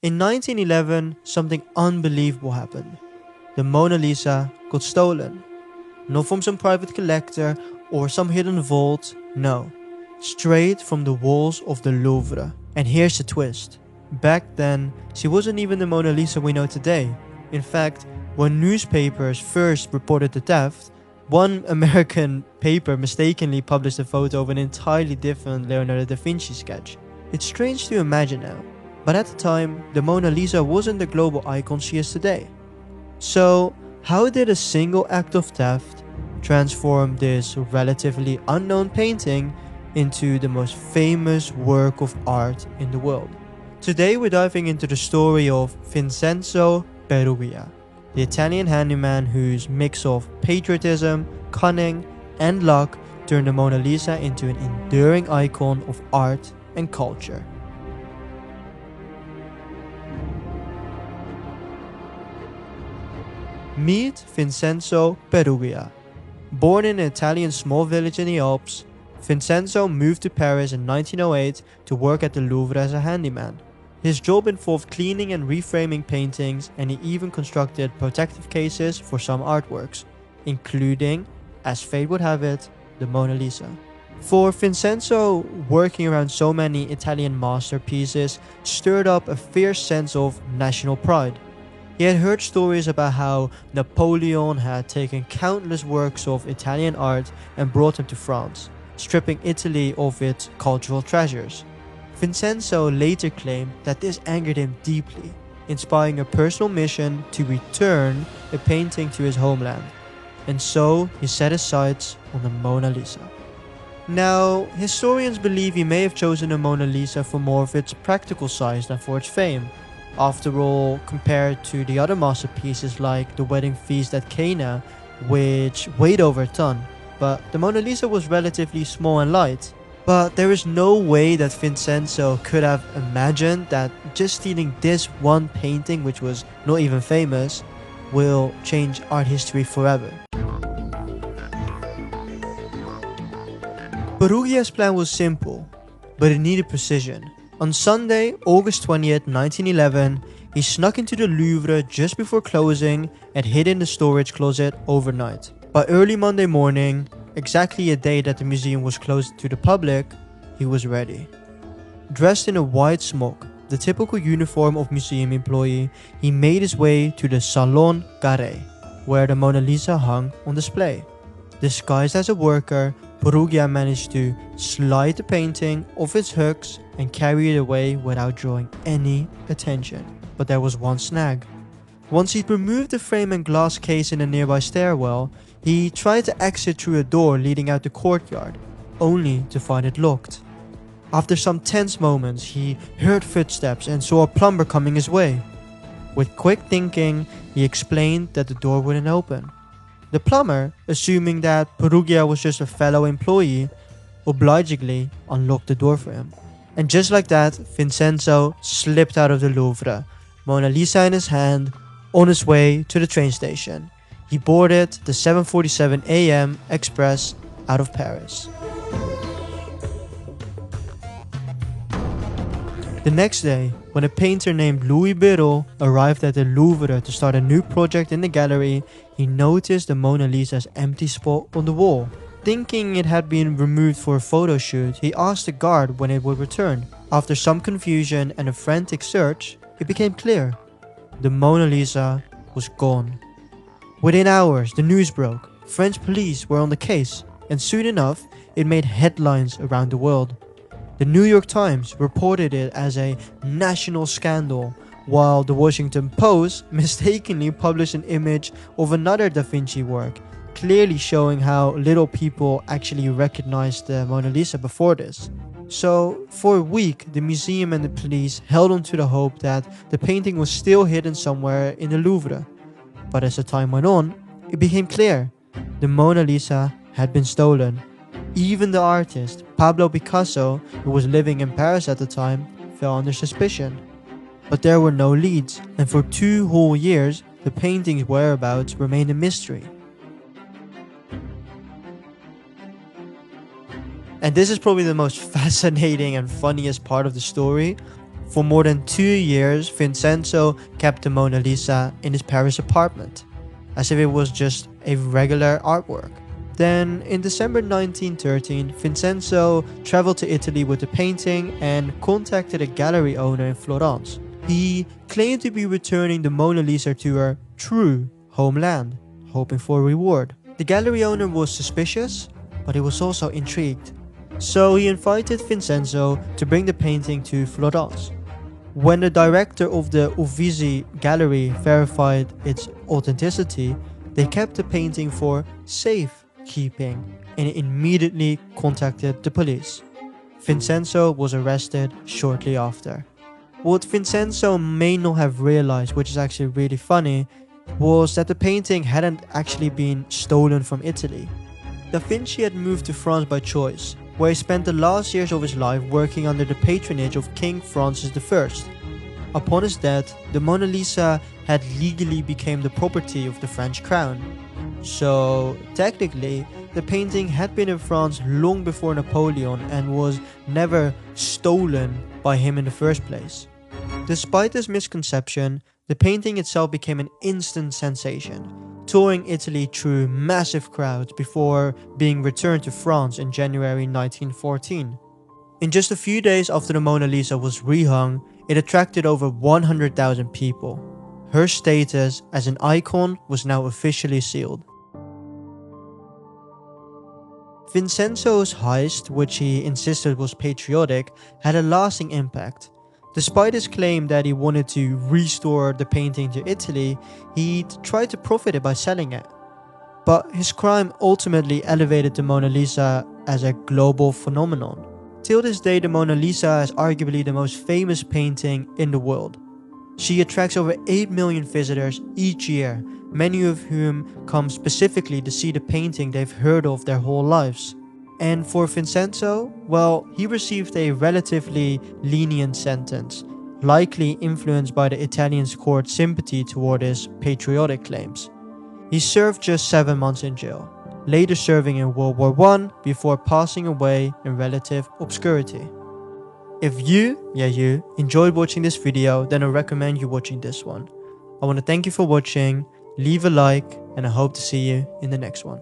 In 1911, something unbelievable happened. The Mona Lisa got stolen. Not from some private collector or some hidden vault, no. Straight from the walls of the Louvre. And here's the twist. Back then, she wasn't even the Mona Lisa we know today. In fact, when newspapers first reported the theft, one American paper mistakenly published a photo of an entirely different Leonardo da Vinci sketch. It's strange to imagine now, but at the time, the Mona Lisa wasn't the global icon she is today. So, how did a single act of theft transform this relatively unknown painting into the most famous work of art in the world? Today we're diving into the story of Vincenzo Perugia, the Italian handyman whose mix of patriotism, cunning, and luck turned the Mona Lisa into an enduring icon of art and culture. Meet Vincenzo Perugia. Born in an Italian small village in the Alps, Vincenzo moved to Paris in 1908 to work at the Louvre as a handyman. His job involved cleaning and reframing paintings, and he even constructed protective cases for some artworks, including, as fate would have it, the Mona Lisa. For Vincenzo, working around so many Italian masterpieces stirred up a fierce sense of national pride. He had heard stories about how Napoleon had taken countless works of Italian art and brought them to France, stripping Italy of its cultural treasures. Vincenzo later claimed that this angered him deeply, inspiring a personal mission to return a painting to his homeland. And so he set his sights on the Mona Lisa. Now, historians believe he may have chosen the Mona Lisa for more of its practical size than for its fame. After all, compared to the other masterpieces like the Wedding Feast at Cana, which weighed over a ton, but the Mona Lisa was relatively small and light. But there is no way that Vincenzo could have imagined that just stealing this one painting, which was not even famous, will change art history forever. Perugia's plan was simple, but it needed precision. On Sunday, August 20th, 1911, he snuck into the Louvre just before closing and hid in the storage closet overnight. By early Monday morning, exactly a day that the museum was closed to the public, he was ready. Dressed in a white smock, the typical uniform of museum employee, he made his way to the Salon Carré, where the Mona Lisa hung on display. Disguised as a worker, Perugia managed to slide the painting off its hooks and carry it away without drawing any attention. But there was one snag. Once he'd removed the frame and glass case in a nearby stairwell, he tried to exit through a door leading out the courtyard, only to find it locked. After some tense moments, he heard footsteps and saw a plumber coming his way. With quick thinking, he explained that the door wouldn't open. The plumber, assuming that Perugia was just a fellow employee, obligingly unlocked the door for him. And just like that, Vincenzo slipped out of the Louvre, Mona Lisa in his hand, on his way to the train station. He boarded the 7:47 a.m. express out of Paris. The next day, when a painter named Louis Birot arrived at the Louvre to start a new project in the gallery, he noticed the Mona Lisa's empty spot on the wall. Thinking it had been removed for a photo shoot, he asked the guard when it would return. After some confusion and a frantic search, it became clear. The Mona Lisa was gone. Within hours, the news broke. French police were on the case, and soon enough, it made headlines around the world. The New York Times reported it as a national scandal, while the Washington Post mistakenly published an image of another Da Vinci work, clearly showing how little people actually recognized the Mona Lisa before this. So, for a week, the museum and the police held on to the hope that the painting was still hidden somewhere in the Louvre. But as the time went on, it became clear the Mona Lisa had been stolen. Even the artist, Pablo Picasso, who was living in Paris at the time, fell under suspicion. But there were no leads, and for 2 whole years, the painting's whereabouts remained a mystery. And this is probably the most fascinating and funniest part of the story. For more than 2 years, Vincenzo kept the Mona Lisa in his Paris apartment, as if it was just a regular artwork. Then, in December 1913, Vincenzo traveled to Italy with the painting and contacted a gallery owner in Florence. He claimed to be returning the Mona Lisa to her true homeland, hoping for a reward. The gallery owner was suspicious, but he was also intrigued. So he invited Vincenzo to bring the painting to Florence. When the director of the Uffizi gallery verified its authenticity, they kept the painting for safekeeping and immediately contacted the police. Vincenzo was arrested shortly after. What Vincenzo may not have realized, which is actually really funny, was that the painting hadn't actually been stolen from Italy. Da Vinci had moved to France by choice, where he spent the last years of his life working under the patronage of King Francis I. Upon his death, the Mona Lisa had legally become the property of the French crown. So, technically, the painting had been in France long before Napoleon and was never stolen by him in the first place. Despite this misconception, the painting itself became an instant sensation, touring Italy through massive crowds before being returned to France in January 1914. In just a few days after the Mona Lisa was rehung, it attracted over 100,000 people. Her status as an icon was now officially sealed. Vincenzo's heist, which he insisted was patriotic, had a lasting impact. Despite his claim that he wanted to restore the painting to Italy, he tried to profit it by selling it. But his crime ultimately elevated the Mona Lisa as a global phenomenon. Till this day, the Mona Lisa is arguably the most famous painting in the world. She attracts over 8 million visitors each year, many of whom come specifically to see the painting they've heard of their whole lives. And for Vincenzo, well, he received a relatively lenient sentence, likely influenced by the Italian court's sympathy toward his patriotic claims. He served just 7 months in jail, later serving in World War I before passing away in relative obscurity. If you enjoyed watching this video, then I recommend you watching this one. I want to thank you for watching, leave a like, and I hope to see you in the next one.